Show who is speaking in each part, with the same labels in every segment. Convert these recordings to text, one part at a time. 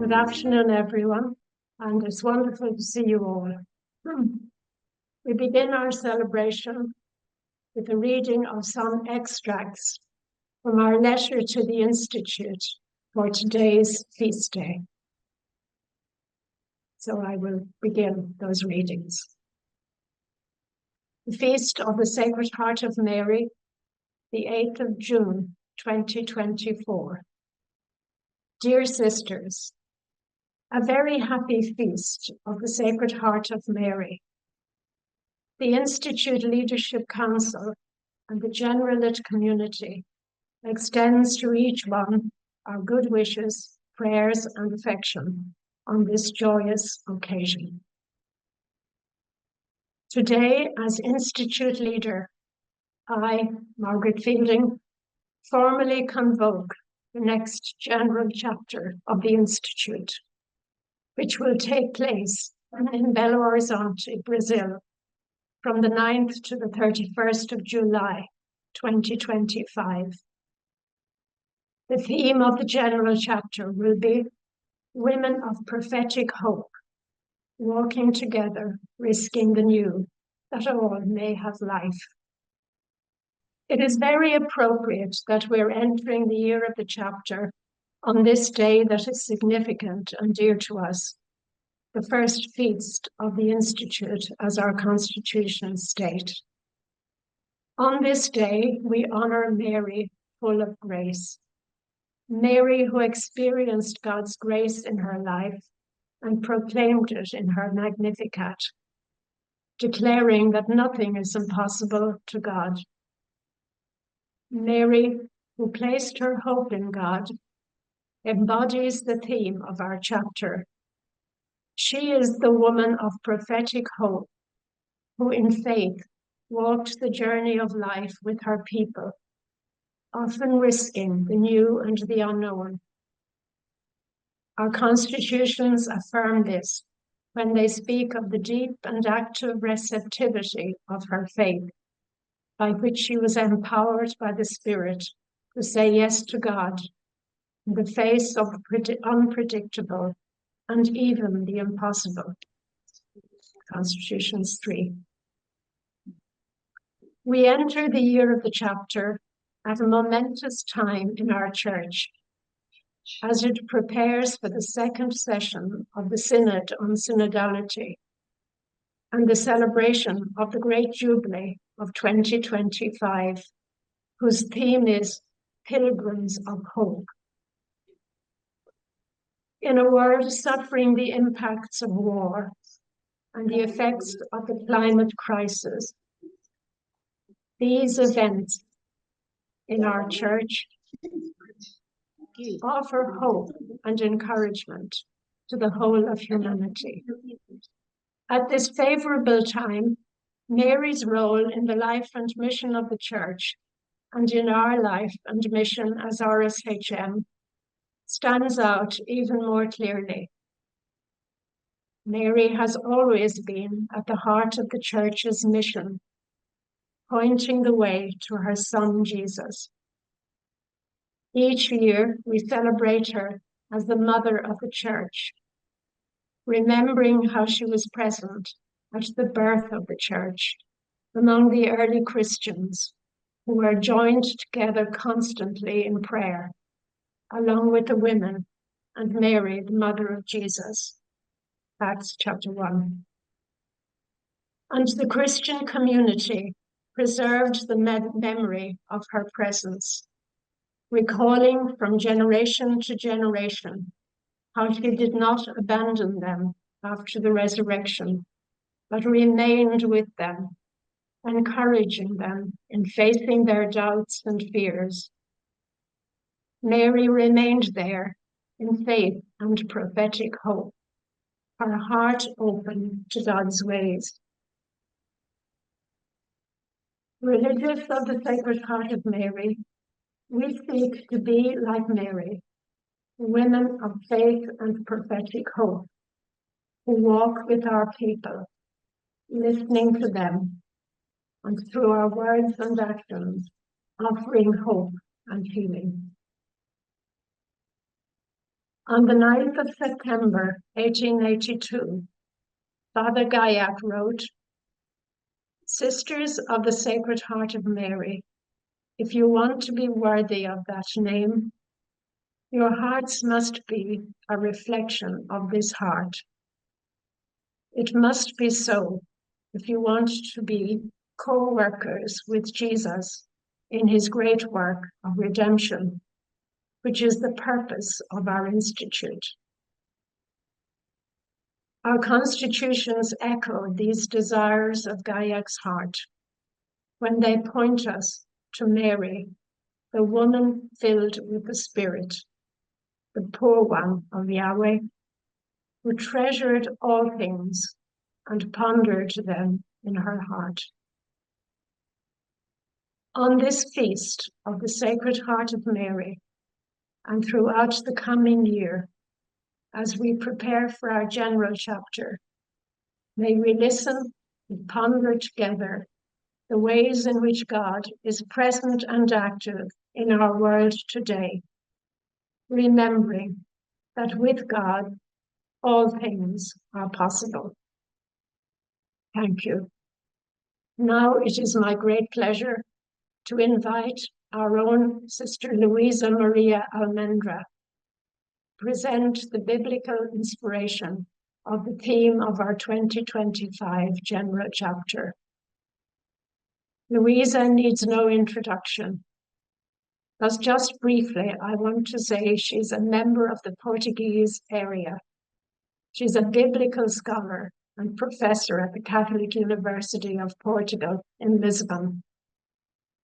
Speaker 1: Good afternoon, everyone, and it's wonderful to see you all. We begin our celebration with a reading of some extracts from our letter to the Institute for today's feast day. So I will begin those readings. The Feast of the Sacred Heart of Mary, the 8th of June, 2024. Dear sisters, a very happy feast of the Sacred Heart of Mary. The Institute Leadership Council and the general lit community extends to each one our good wishes, prayers, and affection on this joyous occasion. Today, as Institute leader, I, Margaret Fielding, formally convoke the next general chapter of the Institute, which will take place in Belo Horizonte, Brazil, from the 9th to the 31st of July, 2025. The theme of the general chapter will be Women of Prophetic Hope, walking together, risking the new, that all may have life. It is very appropriate that we're entering the year of the chapter on this day that is significant and dear to us, the first feast of the Institute as our constitution state. On this day, we honor Mary, full of grace. Mary, who experienced God's grace in her life and proclaimed it in her Magnificat, declaring that nothing is impossible to God. Mary, who placed her hope in God, embodies the theme of our chapter. She is the woman of prophetic hope, who in faith walked the journey of life with her people, often risking the new and the unknown. Our constitutions affirm this when they speak of the deep and active receptivity of her faith, by which she was empowered by the Spirit to say yes to God in the face of the unpredictable and even the impossible. Constitutions 3. We enter the year of the chapter at a momentous time in our church, as it prepares for the second session of the Synod on Synodality and the celebration of the Great Jubilee of 2025, whose theme is Pilgrims of Hope. In a world suffering the impacts of war and the effects of the climate crisis, these events in our church offer hope and encouragement to the whole of humanity. At this favorable time, Mary's role in the life and mission of the church and in our life and mission as RSHM stands out even more clearly. Mary has always been at the heart of the church's mission, pointing the way to her son, Jesus. Each year, we celebrate her as the mother of the church, remembering how she was present at the birth of the church among the early Christians who were joined together constantly in prayer, along with the women and Mary, the mother of Jesus. Acts chapter 1. And the Christian community preserved the memory of her presence, recalling from generation to generation how she did not abandon them after the resurrection, but remained with them, encouraging them in facing their doubts and fears. Mary remained there in faith and prophetic hope, her heart open to God's ways. Religious of the Sacred Heart of Mary, we seek to be like Mary, women of faith and prophetic hope, who walk with our people, listening to them, and through our words and actions, offering hope and healing. On the 9th of September, 1882, Father Gayak wrote, "Sisters of the Sacred Heart of Mary, if you want to be worthy of that name, your hearts must be a reflection of this heart. It must be so if you want to be co-workers with Jesus in his great work of redemption, which is the purpose of our Institute." Our constitutions echo these desires of Gayak's heart when they point us to Mary, the woman filled with the Spirit, the poor one of Yahweh, who treasured all things and pondered them in her heart. On this feast of the Sacred Heart of Mary, and throughout the coming year, as we prepare for our general chapter, may we listen and ponder together the ways in which God is present and active in our world today, remembering that with God, all things are possible. Thank you. Now it is my great pleasure to invite our own Sister Luisa Maria Almendra to present the biblical inspiration of the theme of our 2025 General Chapter. Luisa needs no introduction, but just briefly, I want to say she's a member of the Portuguese area. She's a biblical scholar and professor at the Catholic University of Portugal in Lisbon.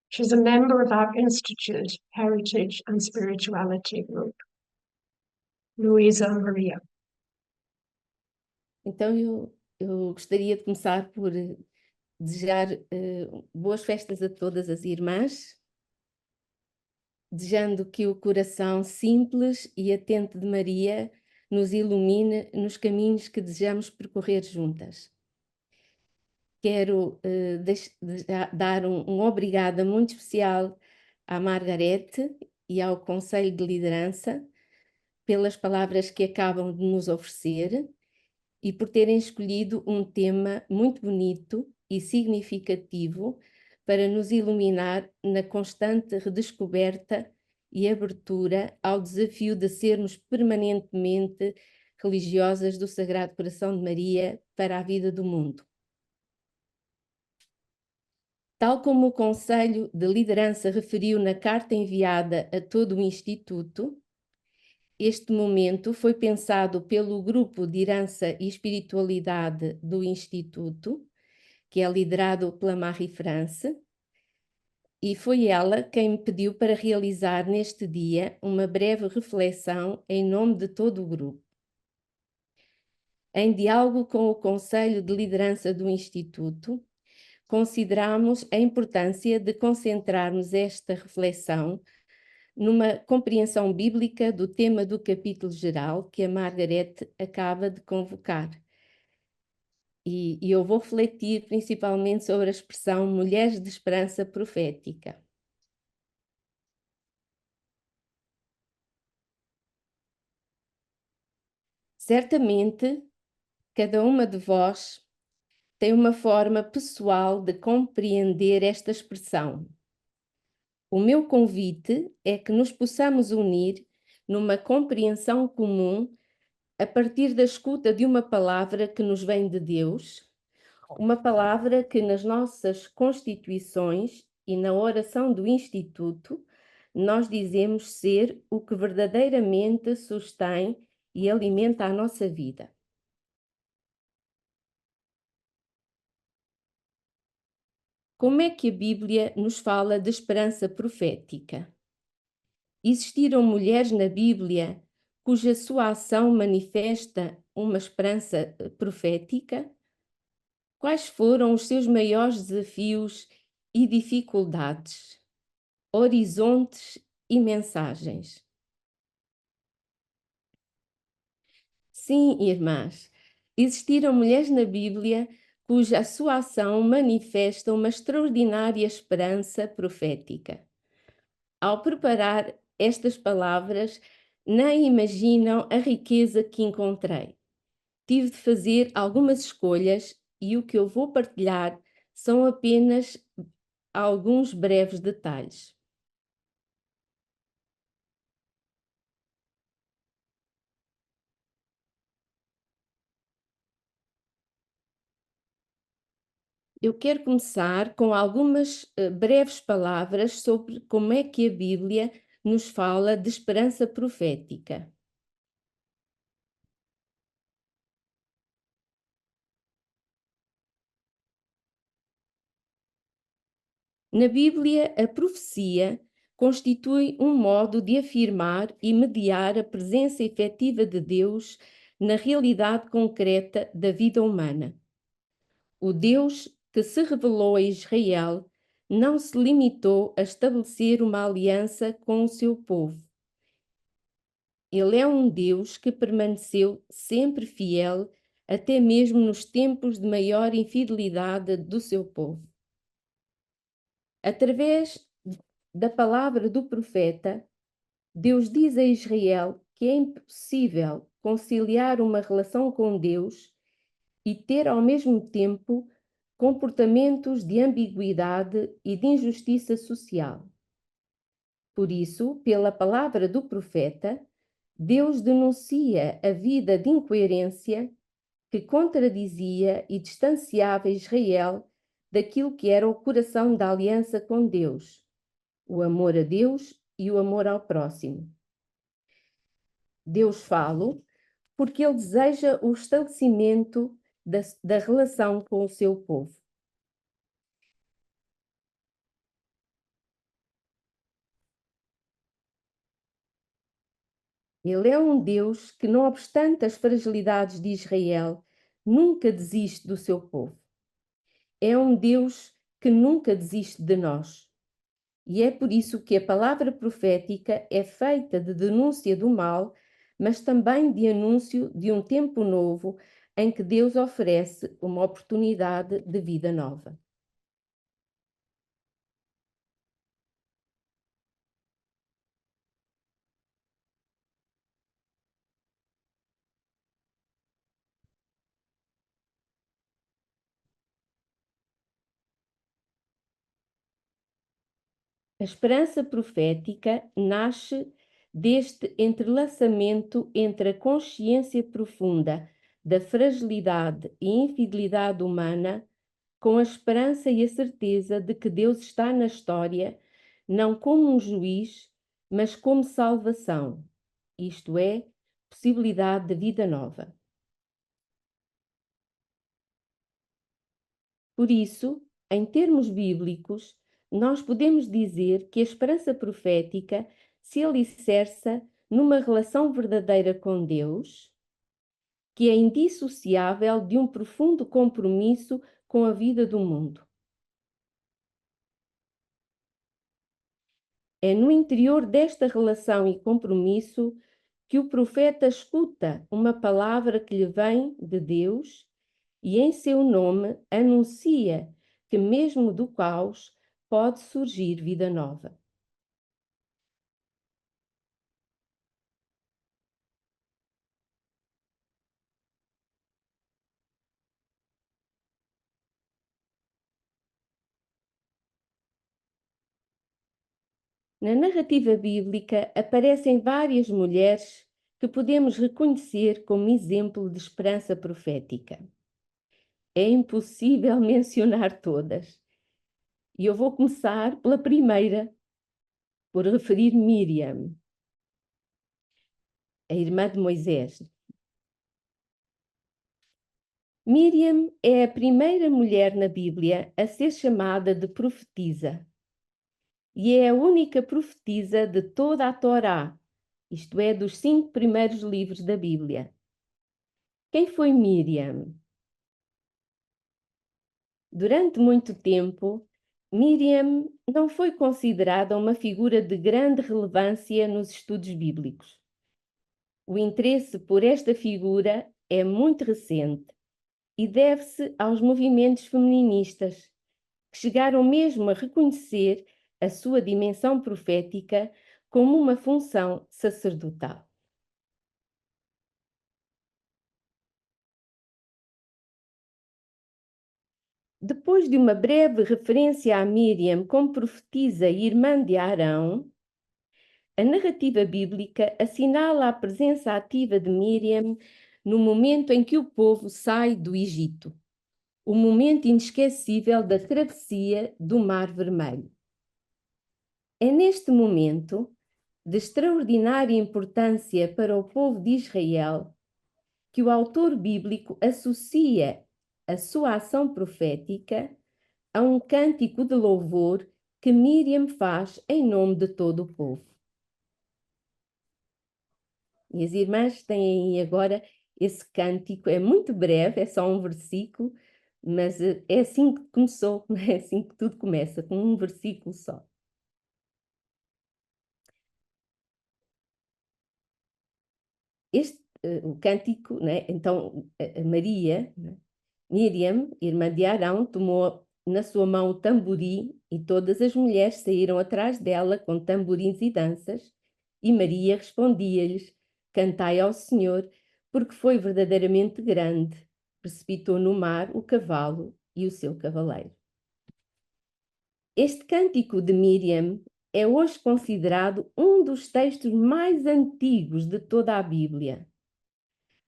Speaker 1: She's a member of our Institute, Heritage and Spirituality Group. Luisa Maria.
Speaker 2: Então eu gostaria de começar por desejar boas festas a todas as irmãs, desejando que o coração simples e atento de Maria nos ilumine nos caminhos que desejamos percorrer juntas. Quero dar um obrigada muito especial à Margarete e ao Conselho de Liderança pelas palavras que acabam de nos oferecer e por terem escolhido um tema muito bonito e significativo para nos iluminar na constante redescoberta e abertura ao desafio de sermos permanentemente religiosas do Sagrado Coração de Maria para a vida do mundo. Tal como o Conselho de Liderança referiu na carta enviada a todo o Instituto, este momento foi pensado pelo Grupo de Herança e Espiritualidade do Instituto, que é liderado pela Marie-France, e foi ela quem me pediu para realizar neste dia uma breve reflexão em nome de todo o grupo. Em diálogo com o Conselho de Liderança do Instituto, consideramos a importância de concentrarmos esta reflexão numa compreensão bíblica do tema do capítulo geral que a Margarete acaba de convocar. E eu vou refletir principalmente sobre a expressão mulheres de esperança profética. Certamente, cada uma de vós tem uma forma pessoal de compreender esta expressão. O meu convite é que nos possamos unir numa compreensão comum a partir da escuta de uma palavra que nos vem de Deus, uma palavra que nas nossas constituições e na oração do Instituto nós dizemos ser o que verdadeiramente sustém e alimenta a nossa vida. Como é que a Bíblia nos fala de esperança profética? Existiram mulheres na Bíblia cuja sua ação manifesta uma esperança profética? Quais foram os seus maiores desafios e dificuldades, horizontes e mensagens? Sim, irmãs, existiram mulheres na Bíblia cuja sua ação manifesta uma extraordinária esperança profética. Ao preparar estas palavras, Nem imaginam a riqueza que encontrei. Tive de fazer algumas escolhas e o que eu vou partilhar são apenas alguns breves detalhes. Eu quero começar com algumas breves palavras sobre como é que a Bíblia nos fala de esperança profética. Na Bíblia, a profecia constitui um modo de afirmar e mediar a presença efetiva de Deus na realidade concreta da vida humana. O Deus que se revelou a Israel não se limitou a estabelecer uma aliança com o seu povo. Ele é um Deus que permaneceu sempre fiel, até mesmo nos tempos de maior infidelidade do seu povo. Através da palavra do profeta, Deus diz a Israel que é impossível conciliar uma relação com Deus e ter ao mesmo tempo comportamentos de ambiguidade e de injustiça social. Por isso, pela palavra do profeta, Deus denuncia a vida de incoerência que contradizia e distanciava Israel daquilo que era o coração da aliança com Deus, o amor a Deus e o amor ao próximo. Deus fala porque Ele deseja o estabelecimento da relação com o seu povo. Ele é um Deus que, não obstante as fragilidades de Israel, nunca desiste do seu povo. É um Deus que nunca desiste de nós. E é por isso que a palavra profética é feita de denúncia do mal, mas também de anúncio de um tempo novo em que Deus oferece uma oportunidade de vida nova. A esperança profética nasce deste entrelaçamento entre a consciência profunda da fragilidade e infidelidade humana com a esperança e a certeza de que Deus está na história, não como um juiz, mas como salvação, isto é, possibilidade de vida nova. Por isso, em termos bíblicos, nós podemos dizer que a esperança profética se alicerça numa relação verdadeira com Deus, que é indissociável de um profundo compromisso com a vida do mundo. É no interior desta relação e compromisso que o profeta escuta uma palavra que lhe vem de Deus e, em seu nome, anuncia que, mesmo do caos, pode surgir vida nova. Na narrativa bíblica aparecem várias mulheres que podemos reconhecer como exemplo de esperança profética. É impossível mencionar todas. E eu vou começar pela primeira, por referir Miriam, a irmã de Moisés. Miriam é a primeira mulher na Bíblia a ser chamada de profetisa e é a única profetisa de toda a Torá, isto é, dos 5 primeiros livros da Bíblia. Quem foi Miriam? Durante muito tempo, Miriam não foi considerada uma figura de grande relevância nos estudos bíblicos. O interesse por esta figura é muito recente e deve-se aos movimentos feministas, que chegaram mesmo a reconhecer a sua dimensão profética como uma função sacerdotal. Depois de uma breve referência a Miriam como profetisa e irmã de Arão, a narrativa bíblica assinala a presença ativa de Miriam no momento em que o povo sai do Egito, o momento inesquecível da travessia do Mar Vermelho. É neste momento, de extraordinária importância para o povo de Israel, que o autor bíblico associa a sua ação profética a um cântico de louvor que Miriam faz em nome de todo o povo. E as irmãs têm aí agora esse cântico, é muito breve, é só um versículo, mas é assim que começou, é assim que tudo começa, com um versículo só. O cântico, né? Então, a Maria, né? Miriam, irmã de Arão, tomou na sua mão o tamborim e todas as mulheres saíram atrás dela com tamborins e danças, e Maria respondia-lhes: Cantai ao Senhor, porque foi verdadeiramente grande. Precipitou no mar o cavalo e o seu cavaleiro. Este cântico de Miriam é hoje considerado um dos textos mais antigos de toda a Bíblia,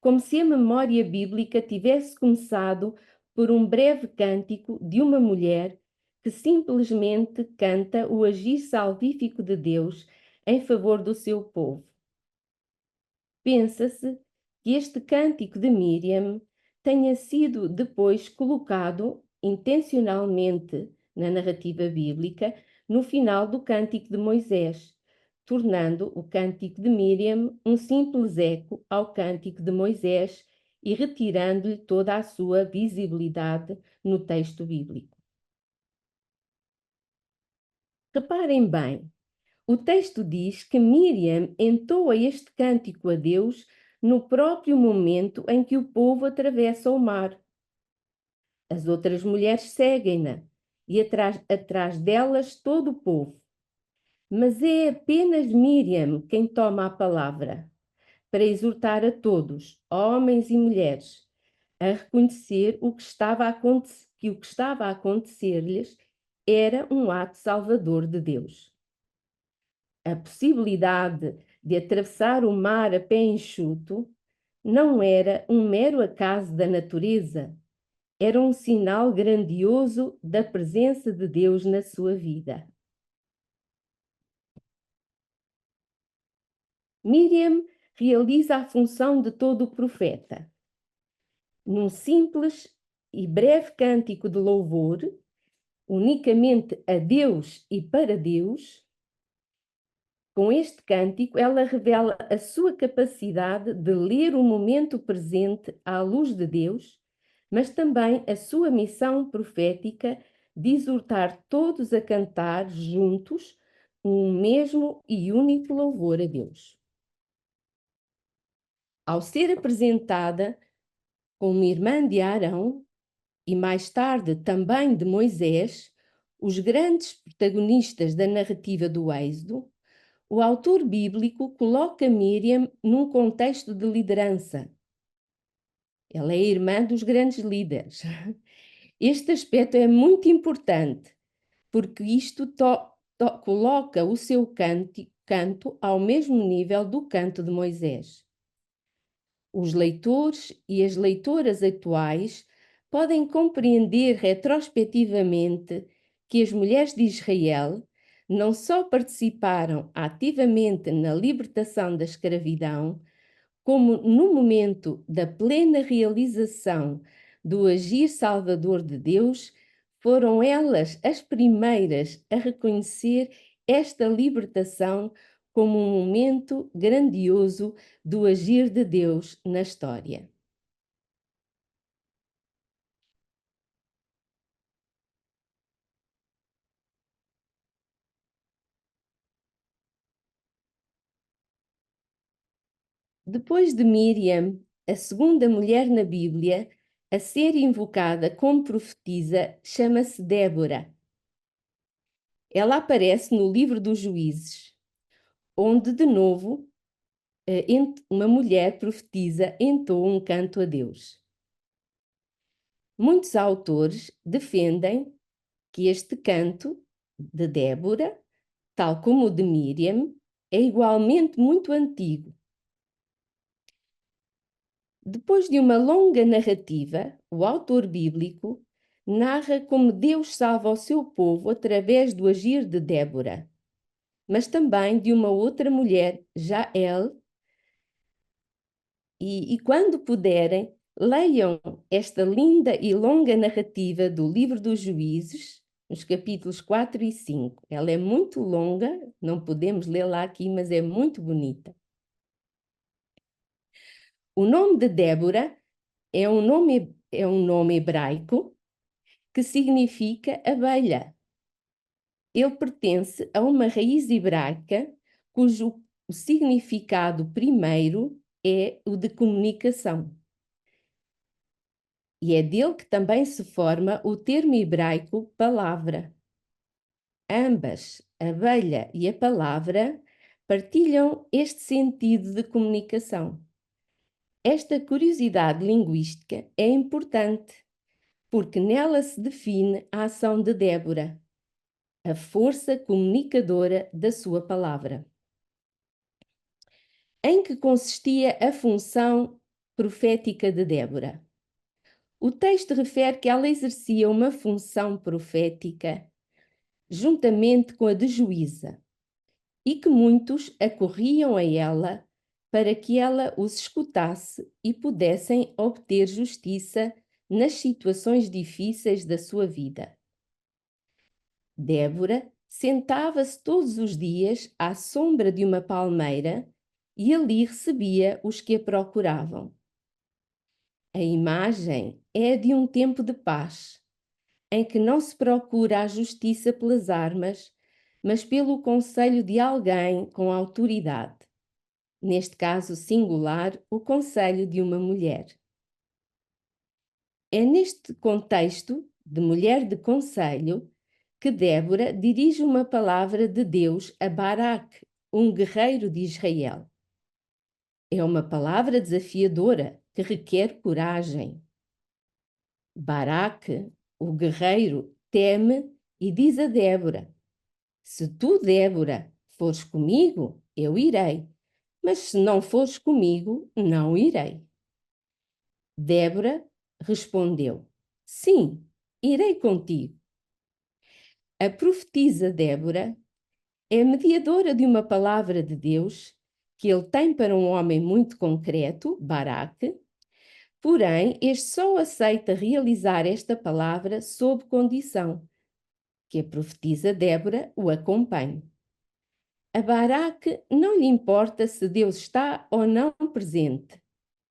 Speaker 2: como se a memória bíblica tivesse começado por um breve cântico de uma mulher que simplesmente canta o agir salvífico de Deus em favor do seu povo. Pensa-se que este cântico de Miriam tenha sido depois colocado intencionalmente na narrativa bíblica no final do cântico de Moisés, tornando o cântico de Miriam um simples eco ao cântico de Moisés e retirando-lhe toda a sua visibilidade no texto bíblico. Reparem bem, o texto diz que Miriam entoa este cântico a Deus no próprio momento em que o povo atravessa o mar. As outras mulheres seguem-na e atrás delas todo o povo. Mas é apenas Miriam quem toma a palavra para exortar a todos, homens e mulheres, a reconhecer que o que estava a acontecer-lhes era um ato salvador de Deus. A possibilidade de atravessar o mar a pé enxuto não era um mero acaso da natureza, era um sinal grandioso da presença de Deus na sua vida. Miriam realiza a função de todo profeta. Num simples e breve cântico de louvor, unicamente a Deus e para Deus, com este cântico, ela revela a sua capacidade de ler o momento presente à luz de Deus, mas também a sua missão profética de exortar todos a cantar juntos um mesmo e único louvor a Deus. Ao ser apresentada como irmã de Arão e mais tarde também de Moisés, os grandes protagonistas da narrativa do Êxodo, o autor bíblico coloca Miriam num contexto de liderança. Ela é irmã dos grandes líderes. Este aspecto é muito importante, porque isto coloca o seu canto ao mesmo nível do canto de Moisés. Os leitores e as leitoras atuais podem compreender retrospectivamente que as mulheres de Israel não só participaram ativamente na libertação da escravidão, como no momento da plena realização do agir salvador de Deus, foram elas as primeiras a reconhecer esta libertação como um momento grandioso do agir de Deus na história. Depois de Miriam, a segunda mulher na Bíblia a ser invocada como profetisa chama-se Débora. Ela aparece no livro dos Juízes, onde, de novo, uma mulher profetisa entoa um canto a Deus. Muitos autores defendem que este canto de Débora, tal como o de Miriam, é igualmente muito antigo. Depois de uma longa narrativa, o autor bíblico narra como Deus salva o seu povo através do agir de Débora, mas também de uma outra mulher, Jael, e quando puderem, leiam esta linda e longa narrativa do livro dos Juízes, nos capítulos 4 e 5. Ela é muito longa, não podemos lê-la aqui, mas é muito bonita. O nome de Débora é um nome hebraico que significa abelha. Ele pertence a uma raiz hebraica cujo o significado primeiro é o de comunicação. E é dele que também se forma o termo hebraico palavra. Ambas, a abelha e a palavra, partilham este sentido de comunicação. Esta curiosidade linguística é importante, porque nela se define a ação de Débora, a força comunicadora da sua palavra. Em que consistia a função profética de Débora? O texto refere que ela exercia uma função profética juntamente com a de juíza e que muitos acorriam a ela para que ela os escutasse e pudessem obter justiça nas situações difíceis da sua vida. Débora sentava-se todos os dias à sombra de uma palmeira e ali recebia os que a procuravam. A imagem é a de um tempo de paz, em que não se procura a justiça pelas armas, mas pelo conselho de alguém com autoridade. Neste caso singular, o conselho de uma mulher. É neste contexto de mulher de conselho que Débora dirige uma palavra de Deus a Baraque, um guerreiro de Israel. É uma palavra desafiadora que requer coragem. Baraque, o guerreiro, teme e diz a Débora: se tu, Débora, fores comigo, eu irei, mas se não fores comigo, não irei. Débora respondeu: sim, irei contigo. A profetisa Débora é mediadora de uma palavra de Deus que ele tem para um homem muito concreto, Baraque, porém este só aceita realizar esta palavra sob condição que a profetisa Débora o acompanhe. A Baraque não lhe importa se Deus está ou não presente.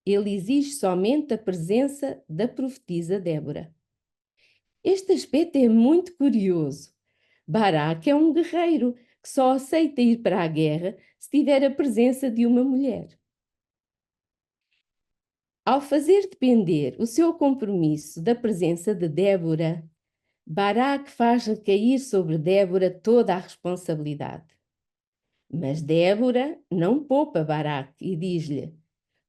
Speaker 2: Ele exige somente a presença da profetisa Débora. Este aspecto é muito curioso. Baraque é um guerreiro que só aceita ir para a guerra se tiver a presença de uma mulher. Ao fazer depender o seu compromisso da presença de Débora, Baraque faz recair sobre Débora toda a responsabilidade. Mas Débora não poupa Baraque e diz-lhe: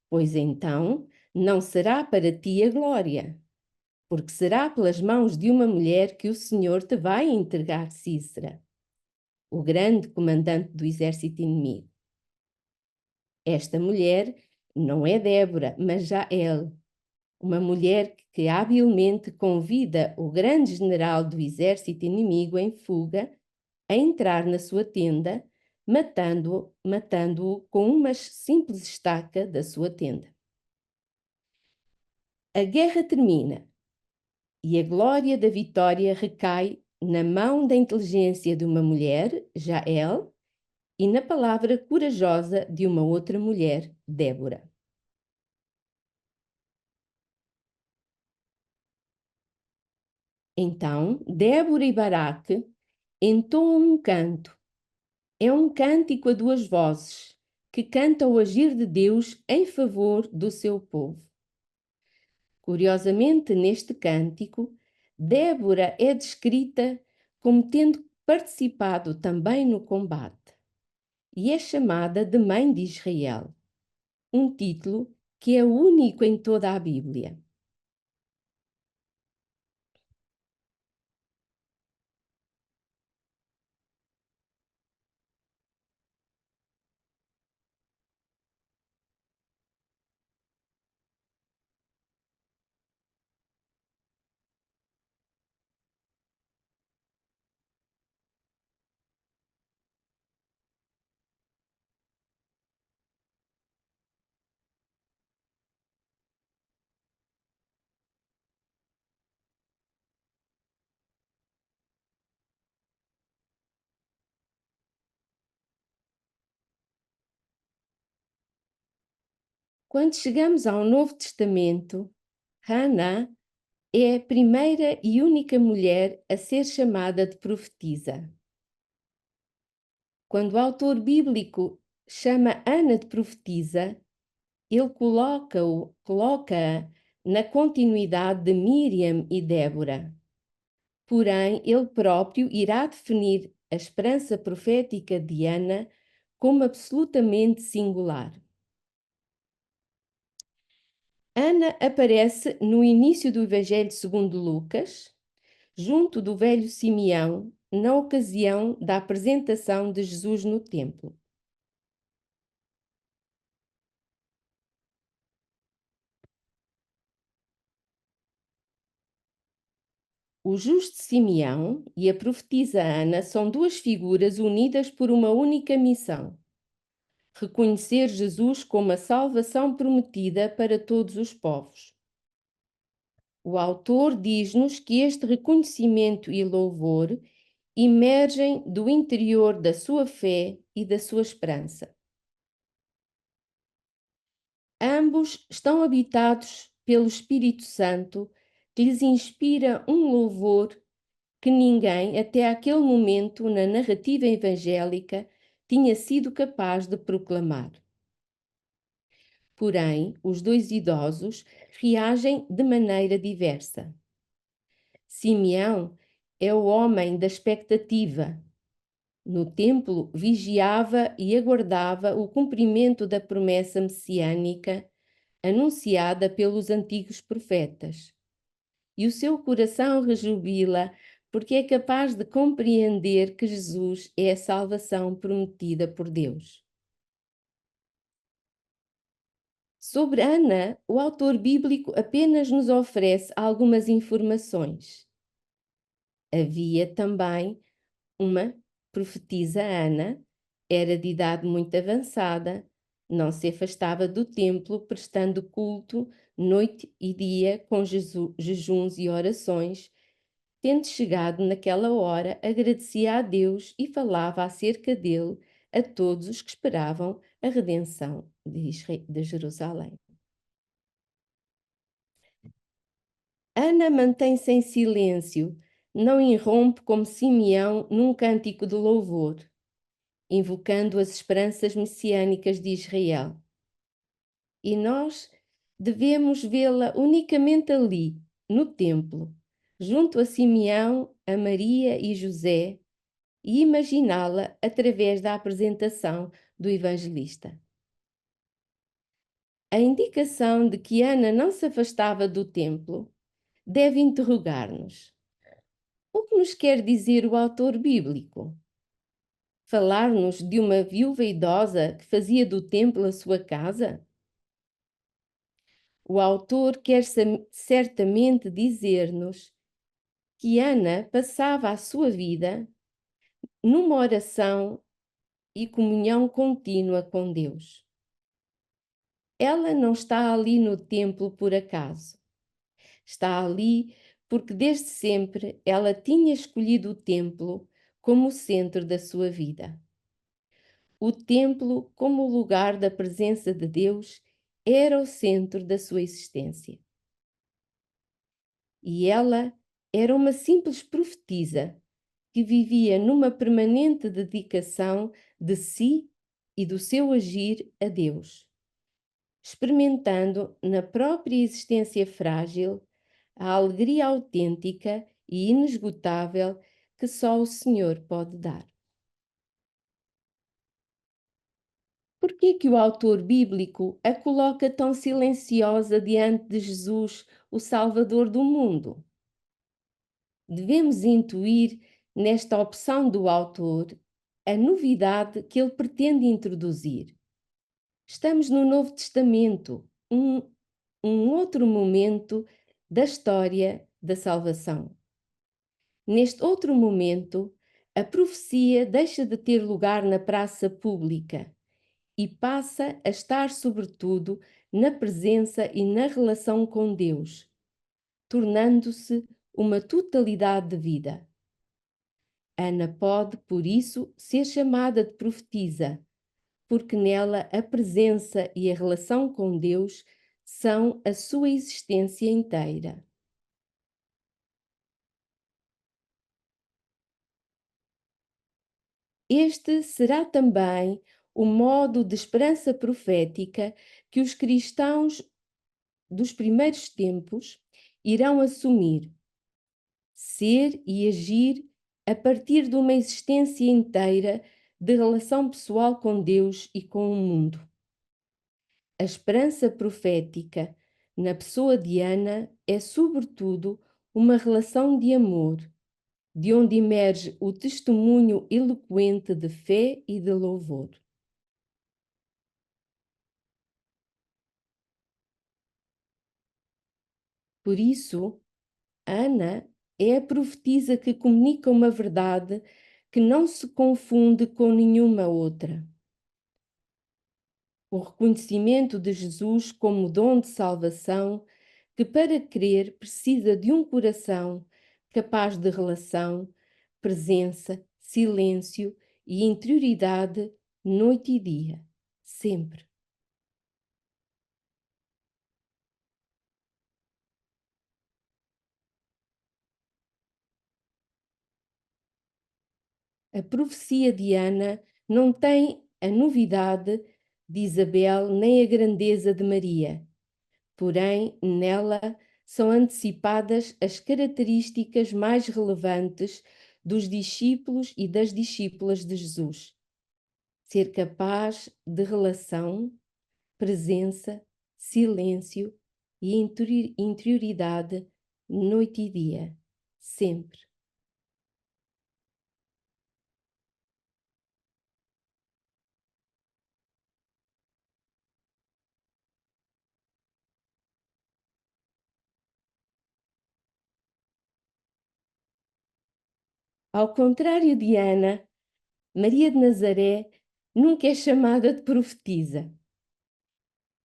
Speaker 2: pois então não será para ti a glória, porque será pelas mãos de uma mulher que o Senhor te vai entregar Sísera, o grande comandante do exército inimigo. Esta mulher não é Débora, mas Jael, uma mulher que habilmente convida o grande general do exército inimigo em fuga a entrar na sua tenda, matando-o com uma simples estaca da sua tenda. A guerra termina e a glória da vitória recai na mão da inteligência de uma mulher, Jael, e na palavra corajosa de uma outra mulher, Débora. Então, Débora e Baraque entoam um canto. É um cântico a duas vozes, que canta o agir de Deus em favor do seu povo. Curiosamente, neste cântico, Débora é descrita como tendo participado também no combate e é chamada de Mãe de Israel, um título que é único em toda a Bíblia. Quando chegamos ao Novo Testamento, Hannah é a primeira e única mulher a ser chamada de profetisa. Quando o autor bíblico chama Ana de profetisa, ele coloca-a na continuidade de Miriam e Débora. Porém, ele próprio irá definir a esperança profética de Ana como absolutamente singular. Ana aparece no início do Evangelho segundo Lucas, junto do velho Simeão, na ocasião da apresentação de Jesus no templo. O justo Simeão e a profetisa Ana são duas figuras unidas por uma única missão: reconhecer Jesus como a salvação prometida para todos os povos. O autor diz-nos que este reconhecimento e louvor emergem do interior da sua fé e da sua esperança. Ambos estão habitados pelo Espírito Santo, que lhes inspira um louvor que ninguém, até aquele momento na narrativa evangélica, tinha sido capaz de proclamar. Porém, os dois idosos reagem de maneira diversa. Simeão é o homem da expectativa. No templo, vigiava e aguardava o cumprimento da promessa messiânica anunciada pelos antigos profetas. E o seu coração rejubila porque é capaz de compreender que Jesus é a salvação prometida por Deus. Sobre Ana, o autor bíblico apenas nos oferece algumas informações. Havia também uma profetisa Ana, era de idade muito avançada, não se afastava do templo, prestando culto noite e dia com jejuns e orações. Tendo chegado naquela hora, agradecia a Deus e falava acerca dele a todos os que esperavam a redenção de Jerusalém. Ana mantém-se em silêncio, não irrompe como Simeão num cântico de louvor, invocando as esperanças messiânicas de Israel. E nós devemos vê-la unicamente ali, no templo, junto a Simeão, a Maria e José, e imaginá-la através da apresentação do evangelista. A indicação de que Ana não se afastava do templo deve interrogar-nos: o que nos quer dizer o autor bíblico? Falar-nos de uma viúva idosa que fazia do templo a sua casa? O autor quer certamente dizer-nos que Ana passava a sua vida numa oração e comunhão contínua com Deus. Ela não está ali no templo por acaso. Está ali porque desde sempre ela tinha escolhido o templo como o centro da sua vida. O templo, como lugar da presença de Deus, era o centro da sua existência. E ela era uma simples profetisa que vivia numa permanente dedicação de si e do seu agir a Deus, experimentando na própria existência frágil a alegria autêntica e inesgotável que só o Senhor pode dar. Por que o autor bíblico a coloca tão silenciosa diante de Jesus, o Salvador do mundo? Devemos intuir nesta opção do autor a novidade que ele pretende introduzir. Estamos no Novo Testamento, um outro momento da história da salvação. Neste outro momento, a profecia deixa de ter lugar na praça pública e passa a estar, sobretudo, na presença e na relação com Deus, tornando-se uma totalidade de vida. Ana pode, por isso, ser chamada de profetisa, porque nela a presença e a relação com Deus são a sua existência inteira. Este será também o modo de esperança profética que os cristãos dos primeiros tempos irão assumir, ser e agir a partir de uma existência inteira de relação pessoal com Deus e com o mundo. A esperança profética na pessoa de Ana é, sobretudo, uma relação de amor, de onde emerge o testemunho eloquente de fé e de louvor. Por isso, Ana é a profetisa que comunica uma verdade que não se confunde com nenhuma outra. O reconhecimento de Jesus como dom de salvação, que para crer precisa de um coração capaz de relação, presença, silêncio e interioridade noite e dia, sempre. A profecia de Ana não tem a novidade de Isabel nem a grandeza de Maria, porém nela são antecipadas as características mais relevantes dos discípulos e das discípulas de Jesus. Ser capaz de relação, presença, silêncio e interioridade noite e dia, sempre. Ao contrário de Ana, Maria de Nazaré nunca é chamada de profetisa.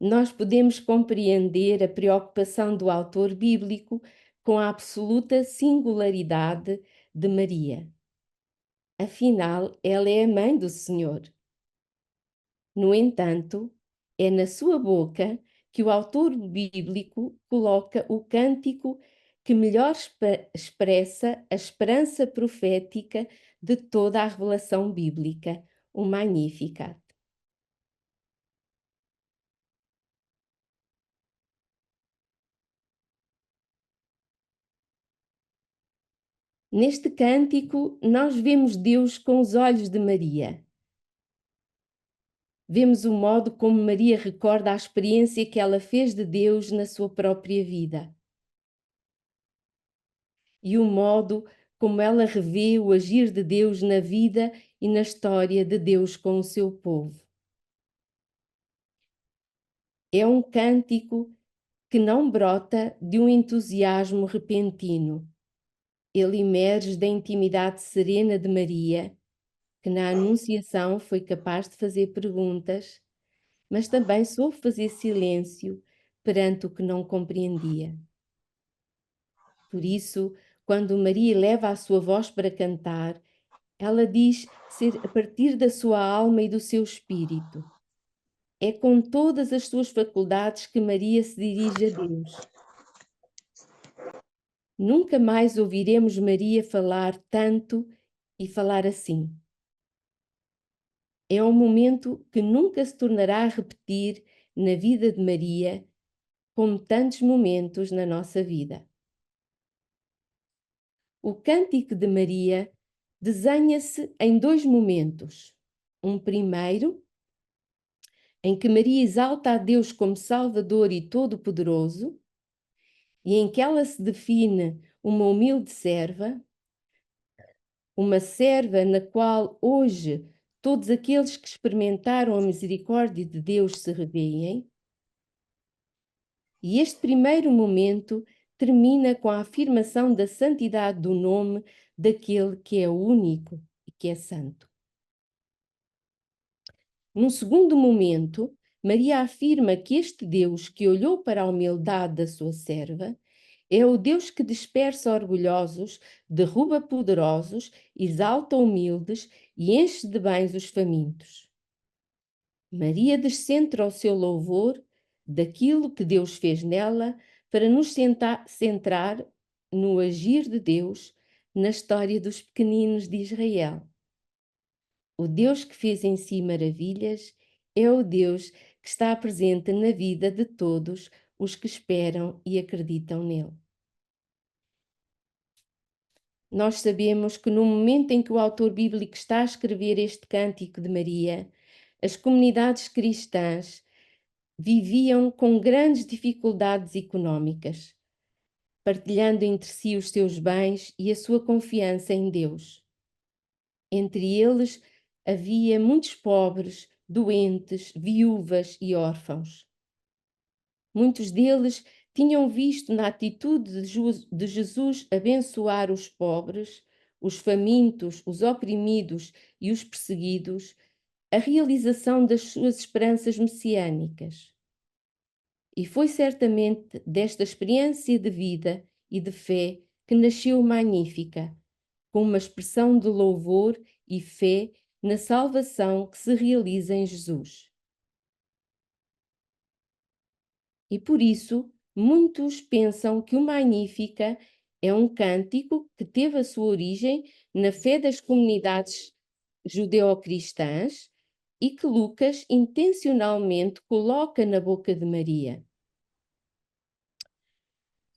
Speaker 2: Nós podemos compreender a preocupação do autor bíblico com a absoluta singularidade de Maria. Afinal, ela é a mãe do Senhor. No entanto, é na sua boca que o autor bíblico coloca o cântico que melhor expressa a esperança profética de toda a revelação bíblica, o Magnificat. Neste cântico, nós vemos Deus com os olhos de Maria. Vemos o modo como Maria recorda a experiência que ela fez de Deus na sua própria vida. E o modo como ela revê o agir de Deus na vida e na história de Deus com o seu povo. É um cântico que não brota de um entusiasmo repentino. Ele emerge da intimidade serena de Maria, que na Anunciação foi capaz de fazer perguntas, mas também soube fazer silêncio perante o que não compreendia. Por isso, quando Maria leva a sua voz para cantar, ela diz ser a partir da sua alma e do seu espírito. É com todas as suas faculdades que Maria se dirige a Deus. Nunca mais ouviremos Maria falar tanto e falar assim. É um momento que nunca se tornará a repetir na vida de Maria, como tantos momentos na nossa vida. O Cântico de Maria desenha-se em dois momentos. Um primeiro, em que Maria exalta a Deus como Salvador e Todo-Poderoso, e em que ela se define uma humilde serva, uma serva na qual hoje todos aqueles que experimentaram a misericórdia de Deus se revêem. E este primeiro momento termina com a afirmação da santidade do nome daquele que é o único e que é santo. Num segundo momento, Maria afirma que este Deus que olhou para a humildade da sua serva é o Deus que dispersa orgulhosos, derruba poderosos, exalta humildes e enche de bens os famintos. Maria descentra ao seu louvor daquilo que Deus fez nela para nos centrar no agir de Deus na história dos pequeninos de Israel. O Deus que fez em si maravilhas é o Deus que está presente na vida de todos os que esperam e acreditam nele. Nós sabemos que no momento em que o autor bíblico está a escrever este cântico de Maria, as comunidades cristãs viviam com grandes dificuldades económicas, partilhando entre si os seus bens e a sua confiança em Deus. Entre eles havia muitos pobres, doentes, viúvas e órfãos. Muitos deles tinham visto na atitude de Jesus abençoar os pobres, os famintos, os oprimidos e os perseguidos, a realização das suas esperanças messiânicas. E foi certamente desta experiência de vida e de fé que nasceu Magnífica, com uma expressão de louvor e fé na salvação que se realiza em Jesus. E por isso, muitos pensam que o Magnífica é um cântico que teve a sua origem na fé das comunidades judeo-cristãs e que Lucas intencionalmente coloca na boca de Maria.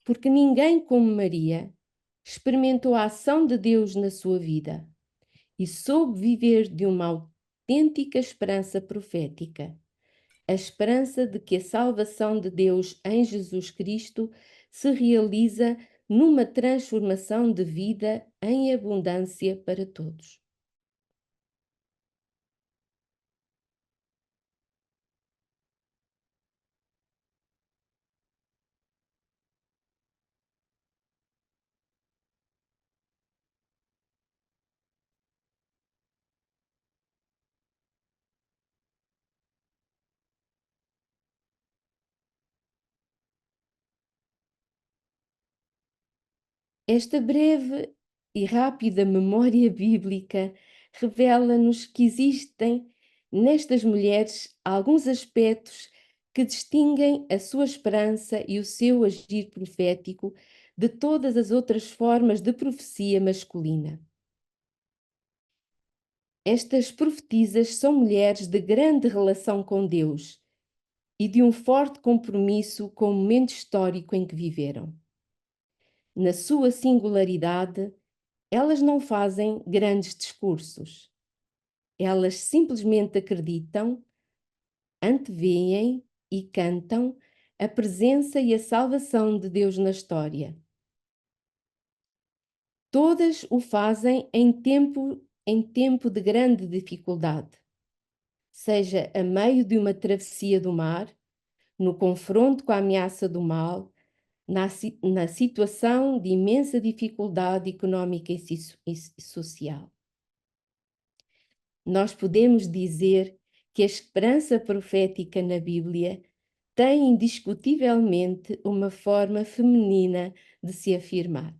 Speaker 2: Porque ninguém como Maria experimentou a ação de Deus na sua vida e soube viver de uma autêntica esperança profética, a esperança de que a salvação de Deus em Jesus Cristo se realiza numa transformação de vida em abundância para todos. Esta breve e rápida memória bíblica revela-nos que existem nestas mulheres alguns aspectos que distinguem a sua esperança e o seu agir profético de todas as outras formas de profecia masculina. Estas profetisas são mulheres de grande relação com Deus e de um forte compromisso com o momento histórico em que viveram. Na sua singularidade, elas não fazem grandes discursos. Elas simplesmente acreditam, anteveem e cantam a presença e a salvação de Deus na história. Todas o fazem em tempo de grande dificuldade, seja a meio de uma travessia do mar, no confronto com a ameaça do mal, na situação de imensa dificuldade económica e social. Nós podemos dizer que a esperança profética na Bíblia tem indiscutivelmente uma forma feminina de se afirmar.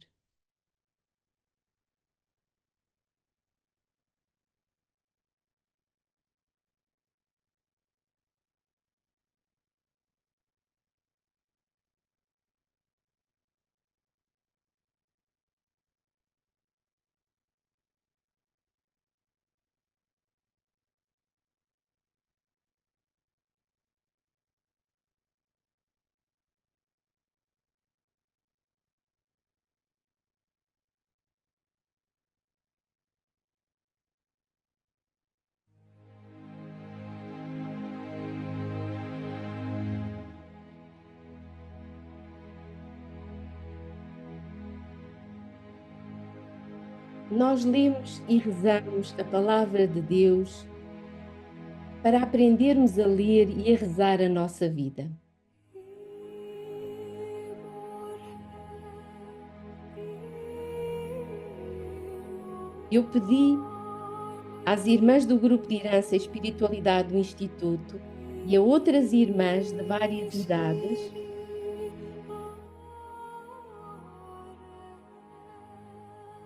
Speaker 2: Nós lemos e rezamos a palavra de Deus para aprendermos a ler e a rezar a nossa vida. Eu pedi às irmãs do grupo de herança e espiritualidade do Instituto e a outras irmãs de várias idades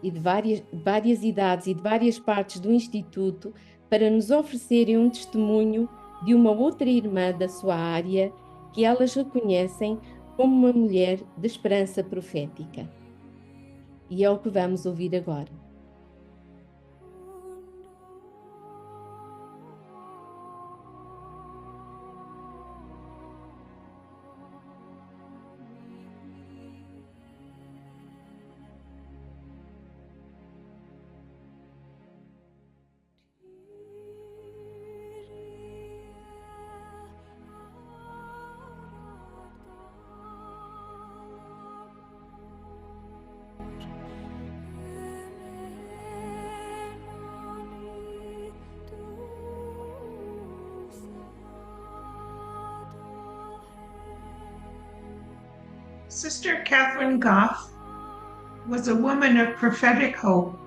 Speaker 2: e de várias idades e de várias partes do Instituto para nos oferecerem um testemunho de uma outra irmã da sua área que elas reconhecem como uma mulher de esperança profética. E é o que vamos ouvir agora.
Speaker 3: Sister Catherine Goff was a woman of prophetic hope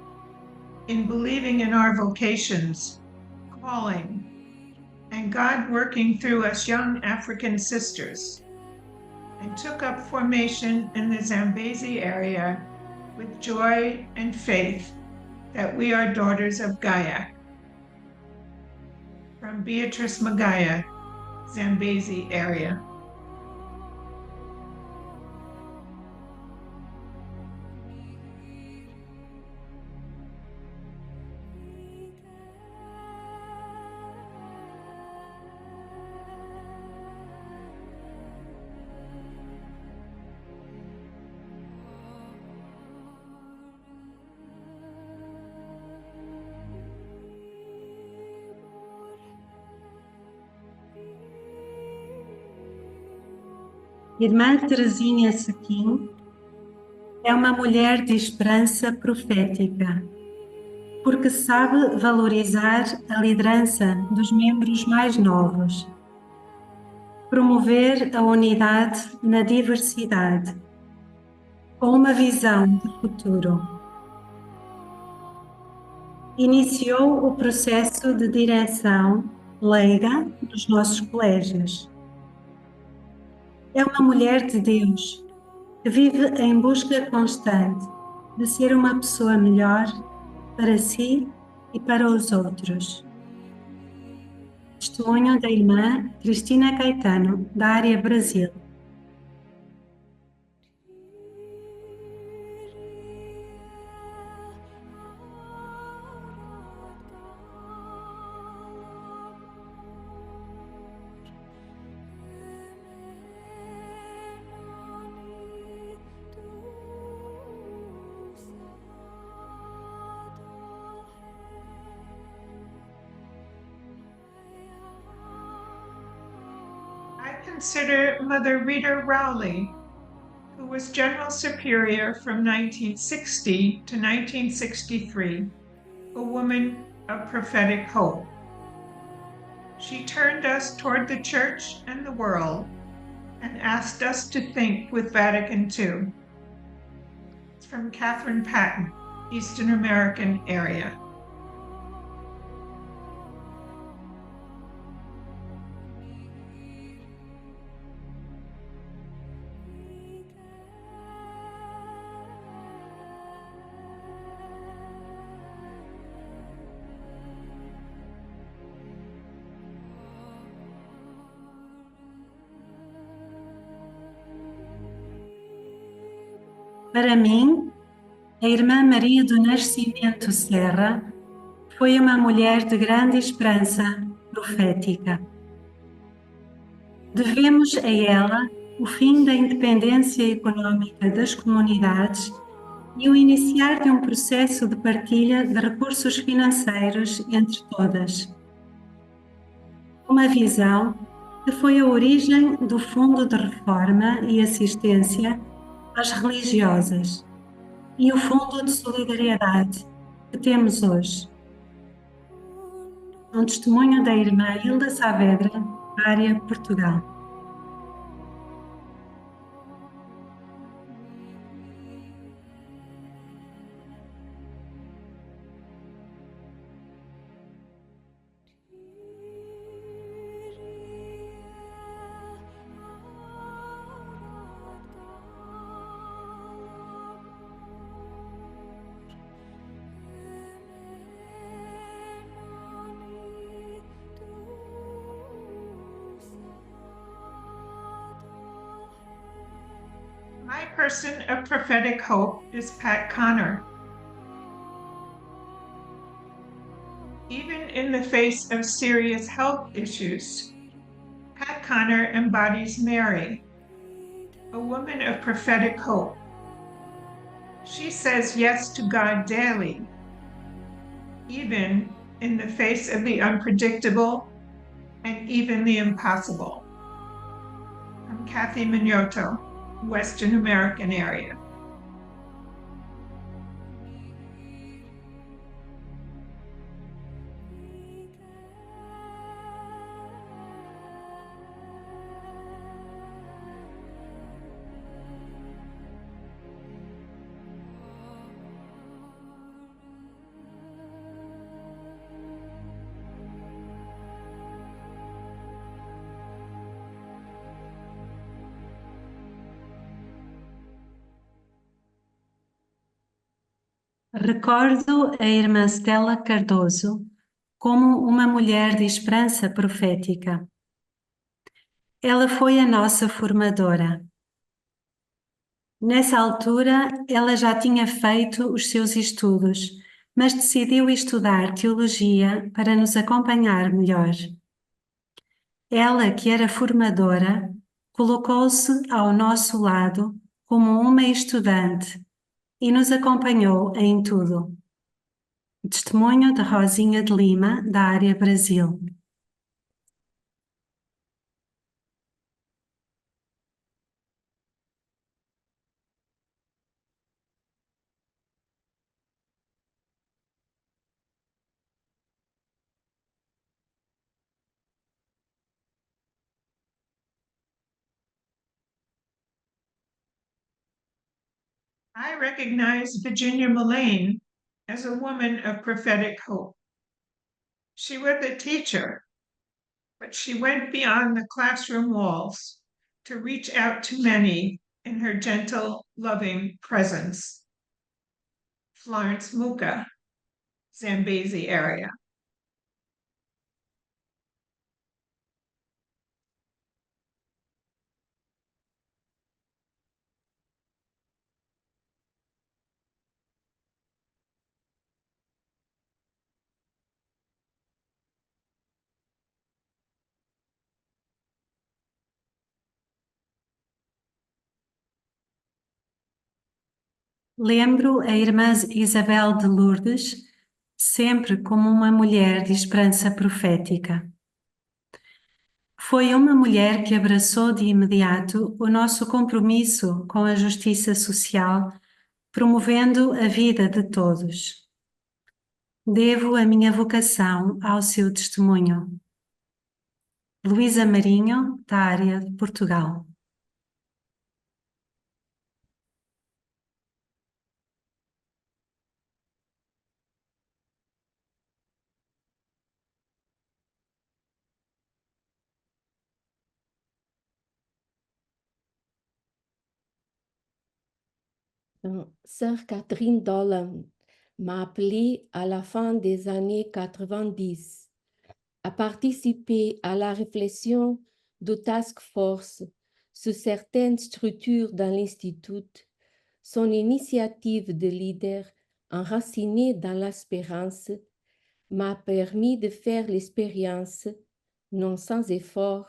Speaker 3: in believing in our vocations, calling, and God working through us young African sisters, and took up formation in the Zambezi area with joy and faith that we are daughters of Gaia. From Beatrice Magaya, Zambezi area.
Speaker 4: Irmã Teresinha Sequim é uma mulher de esperança profética, porque sabe valorizar a liderança dos membros mais novos, promover a unidade na diversidade, com uma visão de futuro. Iniciou o processo de direção leiga dos nossos colégios. É uma mulher de Deus que vive em busca constante de ser uma pessoa melhor para si e para os outros. Testemunho da irmã Cristina Caetano, da área Brasil.
Speaker 3: I consider Mother Rita Rowley, who was General Superior from 1960 to 1963, a woman of prophetic hope. She turned us toward the Church and the world and asked us to think with Vatican II. It's from Catherine Patton, Eastern American area.
Speaker 4: Para mim, a irmã Maria do Nascimento Serra foi uma mulher de grande esperança profética. Devemos a ela o fim da independência econômica das comunidades e o iniciar de um processo de partilha de recursos financeiros entre todas. Uma visão que foi a origem do Fundo de Reforma e Assistência às Religiosas e o Fundo de Solidariedade que temos hoje. Um testemunho da irmã Hilda Saavedra, área Portugal.
Speaker 3: person of prophetic hope is Pat Connor. Even in the face of serious health issues, Pat Connor embodies Mary, a woman of prophetic hope. She says yes to God daily, even in the face of the unpredictable and even the impossible. I'm Kathy Mignotto, Western American area.
Speaker 4: Recordo a irmã Stella Cardoso como uma mulher de esperança profética. Ela foi a nossa formadora. Nessa altura, ela já tinha feito os seus estudos, mas decidiu estudar teologia para nos acompanhar melhor. Ela, que era formadora, colocou-se ao nosso lado como uma estudante e nos acompanhou em tudo. Testemunho de Rosinha de Lima, da área Brasil.
Speaker 3: I recognize Virginia Mullane as a woman of prophetic hope. She was a teacher, but she went beyond the classroom walls to reach out to many in her gentle, loving presence. Florence Muka, Zambezi area.
Speaker 4: Lembro a irmã Isabel de Lourdes sempre como uma mulher de esperança profética. Foi uma mulher que abraçou de imediato o nosso compromisso com a justiça social, promovendo a vida de todos. Devo a minha vocação ao seu testemunho. Luísa Marinho, da área de Portugal.
Speaker 2: Sœur Catherine Dolan m'a appelée à la fin des années 90 à participer à la réflexion du task force sur certaines structures dans l'Institut. Son initiative de leader enracinée dans l'espérance m'a permis de faire l'expérience, non sans effort,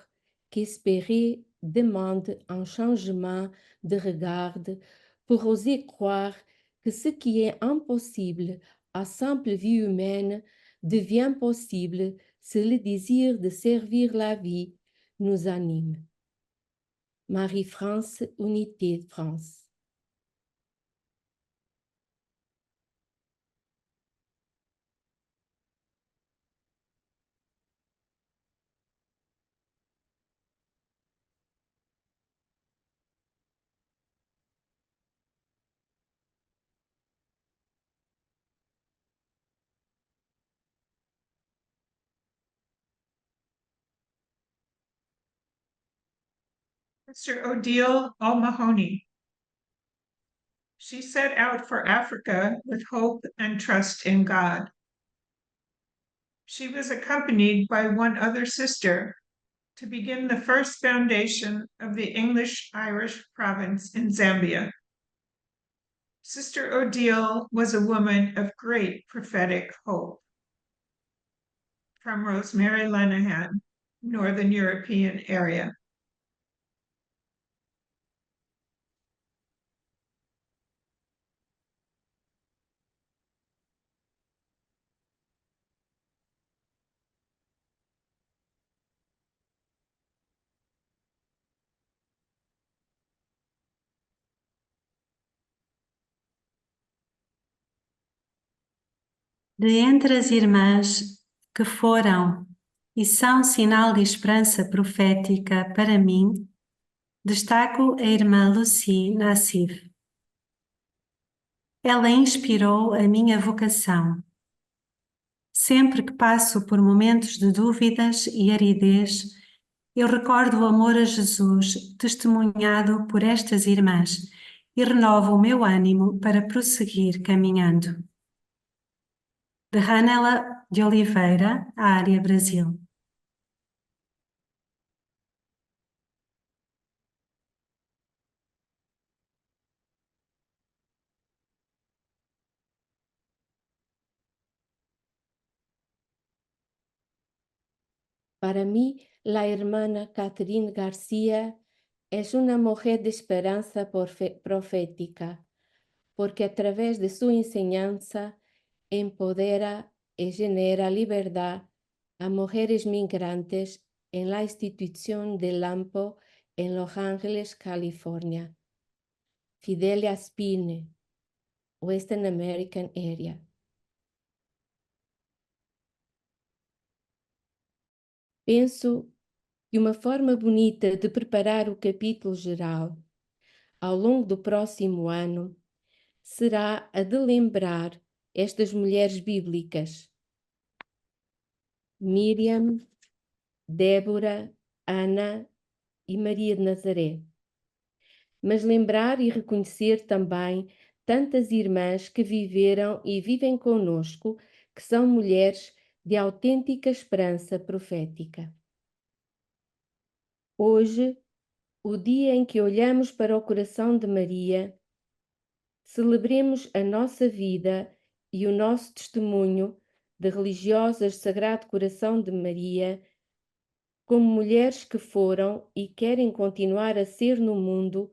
Speaker 2: qu'espérer demande un changement de regard pour oser croire que ce qui est impossible à simple vue humaine devient possible si le désir de servir la vie nous anime. Marie-France, Unité de France.
Speaker 3: Mr. Odile O'Mahony. She set out for Africa with hope and trust in God. She was accompanied by one other sister to begin the first foundation of the English-Irish province in Zambia. Sister Odile was a woman of great prophetic hope. From Rosemary Lenahan, Northern European area.
Speaker 4: De entre as irmãs que foram e são sinal de esperança profética para mim, destaco a irmã Lucy Nassif. Ela inspirou a minha vocação. Sempre que passo por momentos de dúvidas e aridez, eu recordo o amor a Jesus testemunhado por estas irmãs e renovo o meu ânimo para prosseguir caminhando. De Ranela de Oliveira, Área Brasil.
Speaker 2: Para mí, la hermana Catherine García es una mujer de esperanza profética, porque a través de su enseñanza empodera y genera libertad a mujeres migrantes en la institución de LAMPO en Los Ángeles, California. Fidelia Spine, Western American Area. Penso que uma forma bonita de preparar o capítulo geral ao longo do próximo ano será a de lembrar estas mulheres bíblicas: Miriam, Débora, Ana e Maria de Nazaré. Mas lembrar e reconhecer também tantas irmãs que viveram e vivem conosco, que são mulheres de autêntica esperança profética. Hoje, o dia em que olhamos para o coração de Maria, celebremos a nossa vida e o nosso testemunho de religiosas Sagrado Coração de Maria, como mulheres que foram e querem continuar a ser no mundo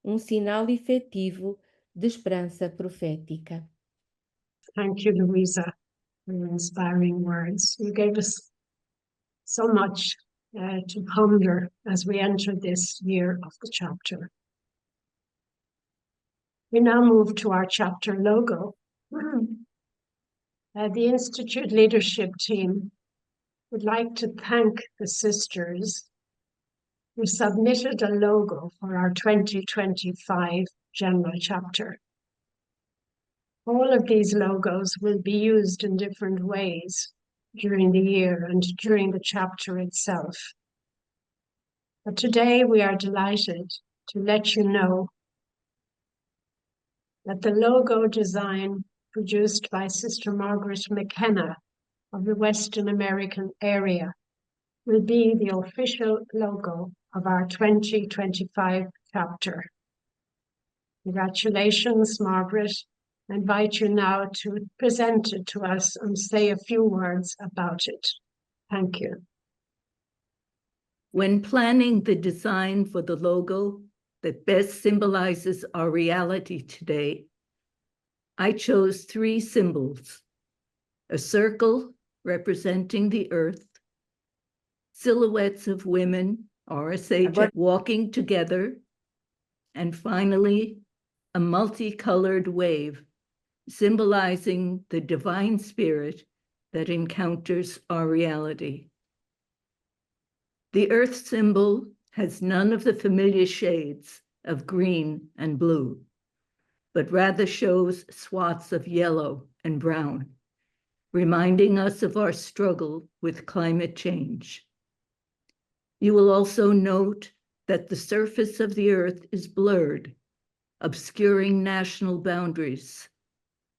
Speaker 2: um sinal efetivo de esperança profética.
Speaker 1: Thank you, Louisa, for your inspiring words. You gave us so much to ponder as we enter this year of the chapter. We now move to our chapter logo. The Institute leadership team would like to thank the sisters who submitted a logo for our 2025 general chapter. All of these logos will be used in different ways during the year and during the chapter itself. But today we are delighted to let you know that the logo design produced by Sister Margaret McKenna of the Western American area will be the official logo of our 2025 chapter. Congratulations, Margaret. I invite you now to present it to us and say a few words about it. Thank you.
Speaker 5: When planning the design for the logo that best symbolizes our reality today, I chose 3 symbols: a circle representing the earth, silhouettes of women, RSH, walking together, and finally, a multicolored wave symbolizing the divine spirit that encounters our reality. The earth symbol has none of the familiar shades of green and blue, but rather shows swaths of yellow and brown, reminding us of our struggle with climate change. You will also note that the surface of the earth is blurred, obscuring national boundaries,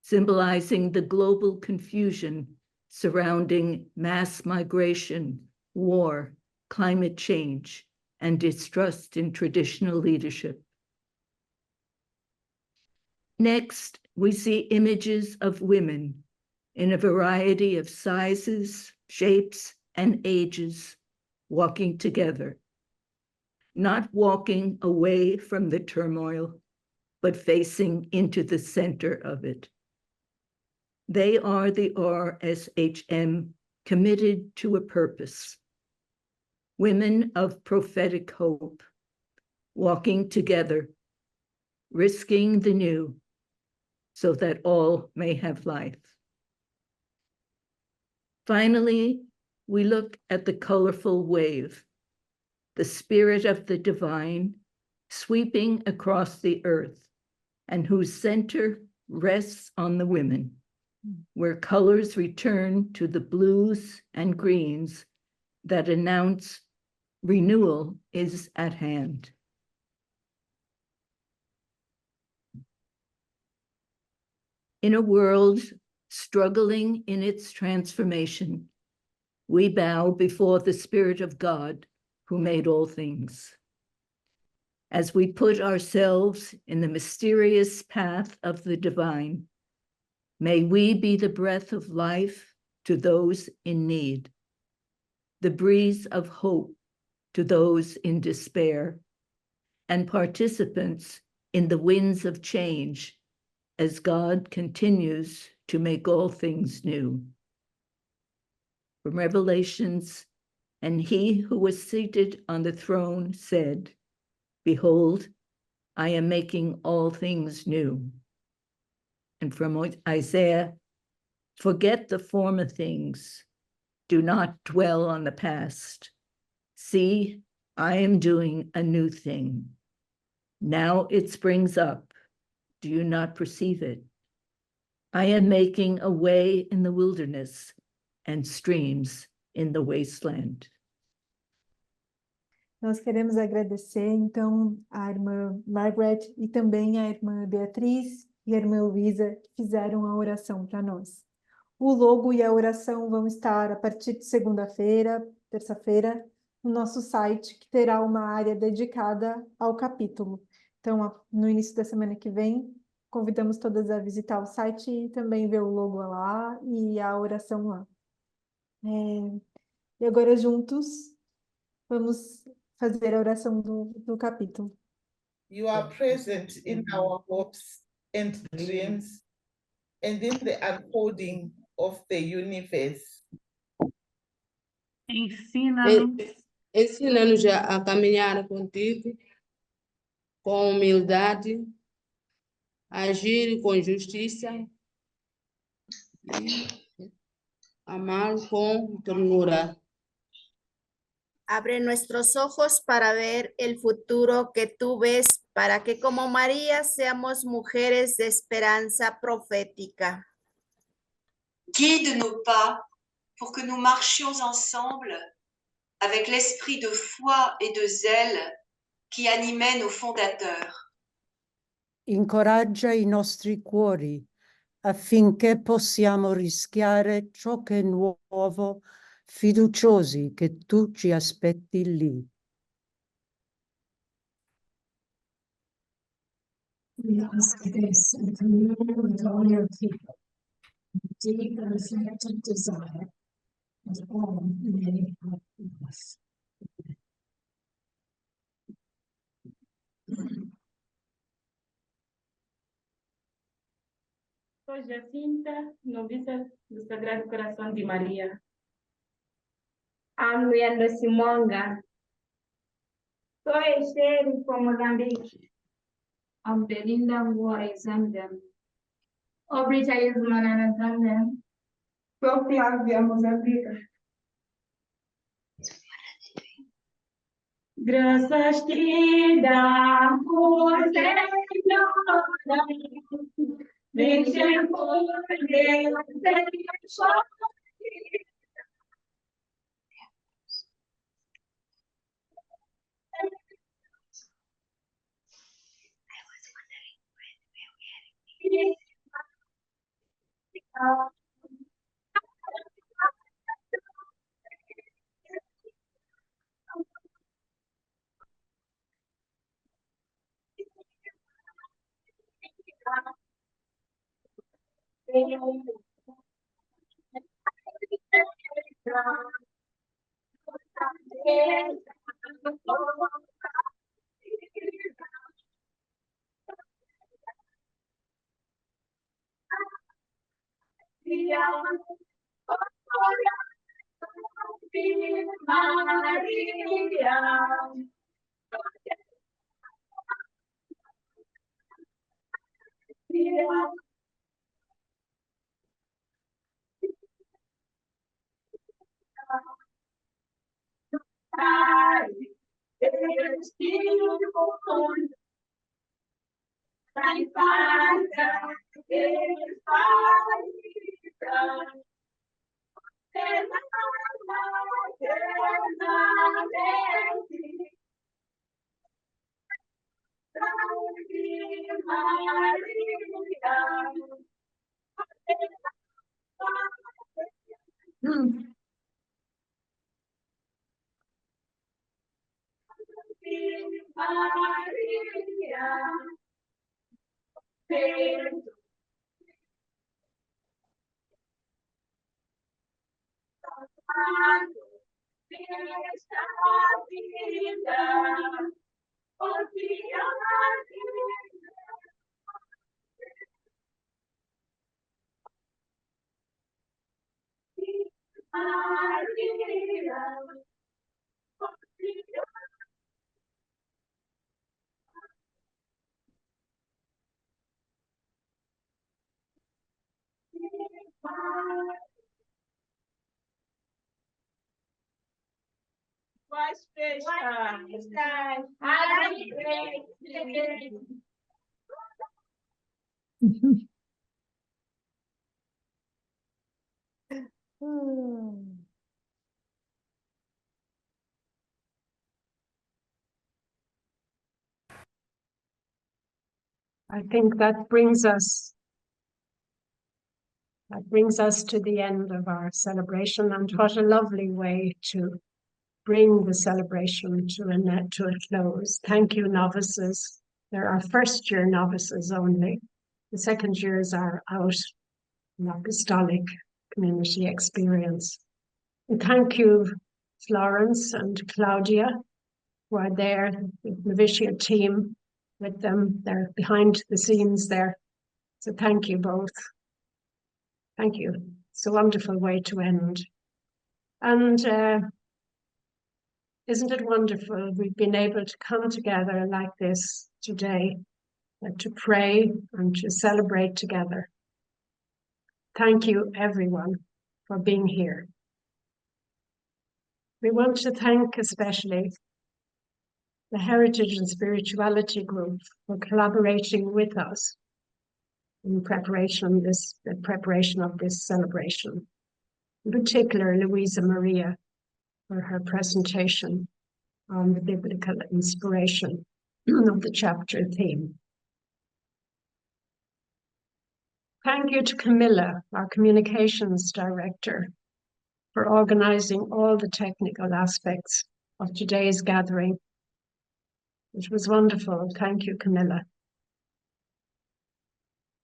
Speaker 5: symbolizing the global confusion surrounding mass migration, war, climate change, and distrust in traditional leadership. Next, we see images of women in a variety of sizes, shapes, and ages walking together, not walking away from the turmoil, but facing into the center of it. They are the RSHM committed to a purpose. Women of prophetic hope, walking together, risking the new, so that all may have life. Finally, we look at the colorful wave, the spirit of the divine sweeping across the earth, and whose center rests on the women, where colors return to the blues and greens that announce renewal is at hand. In a world struggling in its transformation, we bow before the Spirit of God who made all things. As we put ourselves in the mysterious path of the divine, may we be the breath of life to those in need, the breeze of hope to those in despair, and participants in the winds of change as God continues to make all things new. From Revelations, and he who was seated on the throne said, "Behold, I am making all things new." And from Isaiah, "Forget the former things, do not dwell on the past. See, I am doing a new thing. Now it springs up. Do you not perceive it? I am making a way in the wilderness and streams in the wasteland."
Speaker 6: Nós queremos agradecer, então, a irmã Margaret e também a irmã Beatriz e a irmã Luísa, que fizeram a oração para nós. O logo e a oração vão estar a partir de segunda-feira, terça-feira, no nosso site, que terá uma área dedicada ao capítulo. Então, no início da semana que vem, convidamos todas a visitar o site e também ver o logo lá e a oração lá. E agora, juntos, vamos fazer a oração do capítulo.
Speaker 7: You are present in our hopes and dreams and in the unfolding of the universe.
Speaker 6: Ensina-nos
Speaker 8: Ensina-nos a caminhar contigo com humildade, a agir com justiça e amar com ternura.
Speaker 9: Abre nuestros ojos para ver el futuro que tú ves, para que como María seamos mujeres de esperanza profética.
Speaker 10: Guide nos pas pour que nous marchions ensemble avec l'esprit de foi et de zèle qui animait nos fondateurs.
Speaker 11: Incoraggia i nostri cuori affinché possiamo rischiare ciò che è nuovo, fiduciosi che tu ci aspetti lì.
Speaker 1: We ask this in communion with all your people, deep and reflected desire, and all may have life.
Speaker 12: Sou Jacinta, noviça do Sagrado Coração de Maria. Amliano Simonga. Sou Esther com Moçambique. Belinda Ngua Zambia. Obrita Yusmanana Zambia. Sou Flávia Moçambique. Graças te damos, Senhor. Deixa por Deus, Senhor.
Speaker 1: I think that brings us to the end of our celebration, and what a lovely way to bring the celebration to a close. Thank you, novices. There are first-year novices only. The second years are out in apostolic community experience. And thank you, Florence and Claudia, who are there, the Novitiate team with them. They're behind the scenes there. So thank you both. Thank you. It's a wonderful way to end. And isn't it wonderful we've been able to come together like this today, to pray and to celebrate together. Thank you, everyone, for being here. We want to thank especially the Heritage and Spirituality Group for collaborating with us in the preparation of this celebration. In particular, Louisa Maria for her presentation on the biblical inspiration of the chapter theme. Thank you to Camilla, our communications director, for organizing all the technical aspects of today's gathering. It was wonderful. Thank you, Camilla.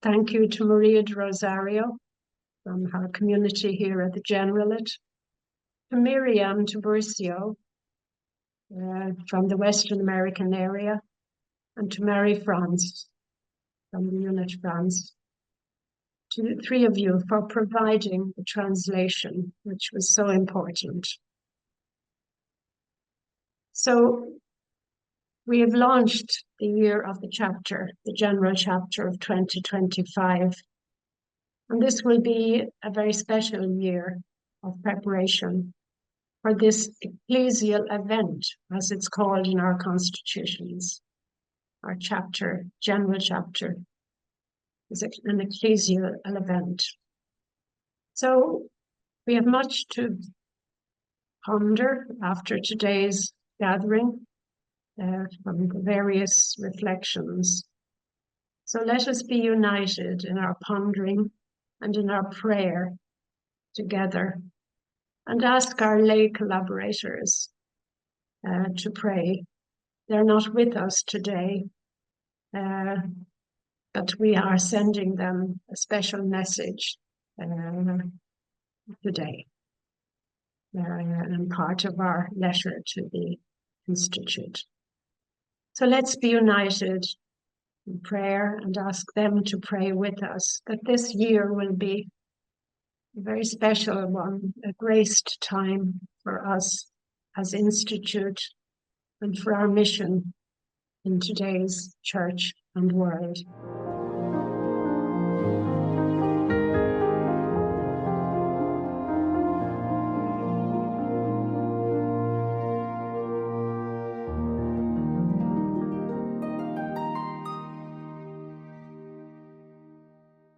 Speaker 1: Thank you to Maria de Rosario from our community here at the Generalate, to Miriam Tiburcio from the Western American area, and to Mary France from the Unit France. To the three of you for providing the translation, which was so important. So we have launched the year of the chapter, the general chapter of 2025. And this will be a very special year of preparation for this ecclesial event, as it's called in our constitutions. Our chapter, general chapter, is an ecclesial event. So we have much to ponder after today's gathering from the various reflections. So let us be united in our pondering and in our prayer together, and ask our lay collaborators to pray. They're not with us today, but that we are sending them a special message today, and part of our letter to the Institute. So let's be united in prayer and ask them to pray with us that this year will be a very special one, a graced time for us as Institute and for our mission in today's church and world.